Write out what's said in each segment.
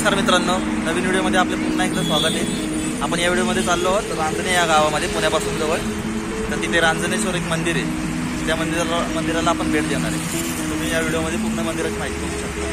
नमस्कार मित्रांनो, नवीन व्हिडिओमध्ये आपले पुन्हा एकदा स्वागत आहे। आपण या व्हिडिओमध्ये चाललो आहोत रांजणे या गावामध्ये, पुण्यापासून जवळ। तर तिथे रांजणेश्वर एक मंदिर आहे, त्या मंदिराला आपण भेट देणार आहे। तुम्ही या व्हिडिओमध्ये पूर्ण मंदिराची माहिती बघू शकता।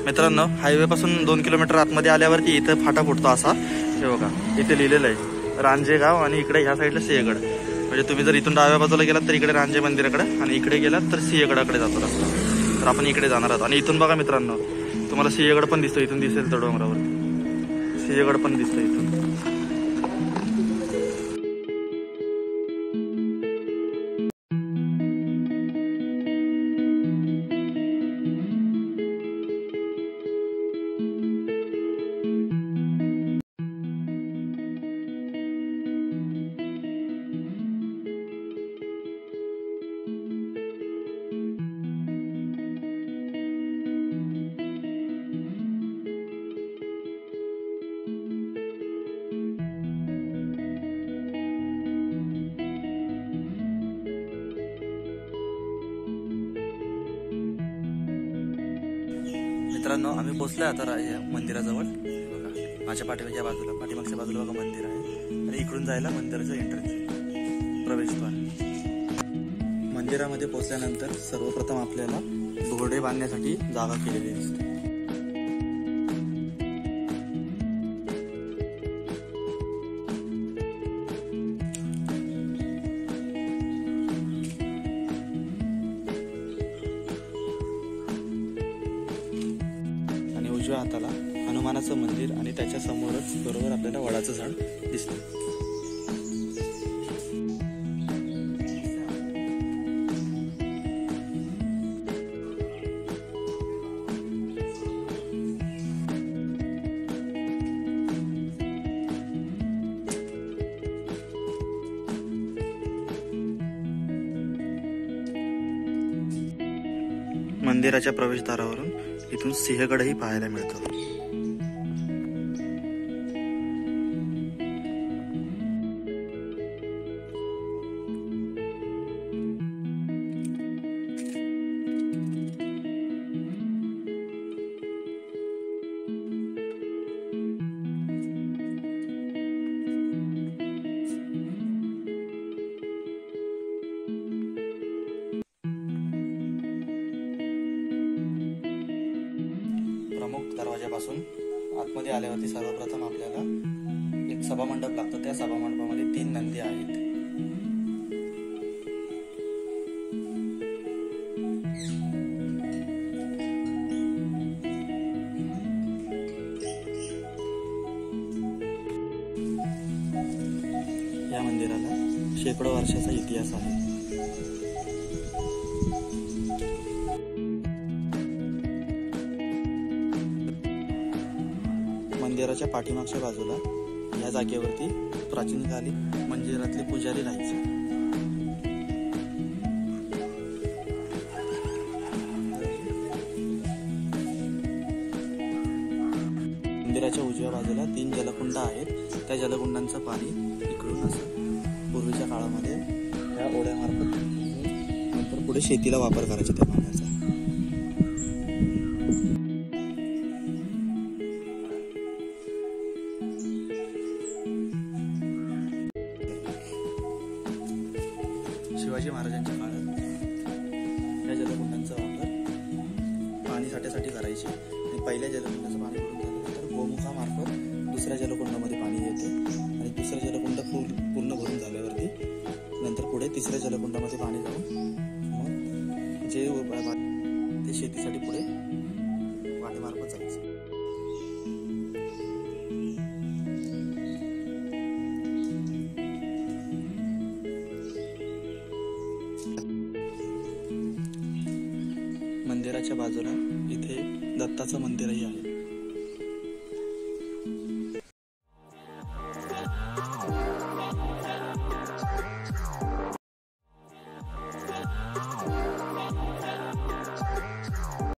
मित्रांनो, हायवे पासून 2 किलोमीटर आतमध्ये आल्यावरती इथं फाटा फुटतो असा, हे बघा इथे लिहिलेलं आहे रांजे गाव, आणि इकडे ह्या साईडला सिंहगड। म्हणजे तुम्ही जर इथून डाव्या बाजूला गेलात तर इकडे रांजे मंदिराकडे, आणि इकडे गेलात तर सिंहगडाकडे जातो रस्ता। तर आपण इकडे जाणार आहोत। आणि इथून बघा मित्रांनो, तुम्हाला सिंहगड पण दिसतो, इथून दिसेल तो डोंगरावरती सिंहगड पण दिसतो इथून। मित्रांनो, आम्ही पोहोचलोय आता या मंदिराजवळ। बघा माझ्या पाठीमागच्या बाजूला बघा मंदिर आहे, आणि इकडून जायला मंदिराचं एंट्रन्स प्रवेशद्वार। मंदिरामध्ये पोहोचल्यानंतर सर्वप्रथम आपल्याला घोडे बांधण्यासाठी जागा केलेली दिसते। उजव्या हाताला हनुमानाचं मंदिर, आणि त्याच्या समोरच बरोबर आपल्याला वडाचं झाड दिसतं। मंदिराच्या प्रवेशद्वारावरून इथून सिंहगडही पाहायला मिळतो। प्रमुख दरवाजापासून आतमध्ये आल्यावरती सर्वप्रथम आपल्याला एक सभामंडप लागतो। त्या सभामंडपामध्ये 3 नंदी आहेत। या मंदिराला शेकडो वर्षाचा इतिहास आहे। मंदिराच्या पाठीमागच्या बाजूला या जागेवरती प्राचीन काली मंदिरातले पुजारी राहायचे। मंदिराच्या उजव्या बाजूला 3 जलकुंड आहेत। त्या जलकुंडांचं पाणी इकडून असं पूर्वीच्या काळामध्ये या ओढ्यामार्फत नंतर पुढे शेतीला वापर करायचा त्या पाण्याचा। करायची आणि पहिल्या जलकुंडाचं पाणी भरून झाल्यानंतर गोमुखामार्फत दुसऱ्या जलकुंडामध्ये पाणी येते आणि दुसरा जलकुंड पूर्ण भरून झाल्यावरती नंतर पुढे तिसऱ्या जलकुंडामध्ये पाणी जाऊन मग जे ते शेतीसाठी पुढे वाटेमार्फत जायचं. मंदिराच्या बाजूला इथे दत्ताचं मंदिरही आहे.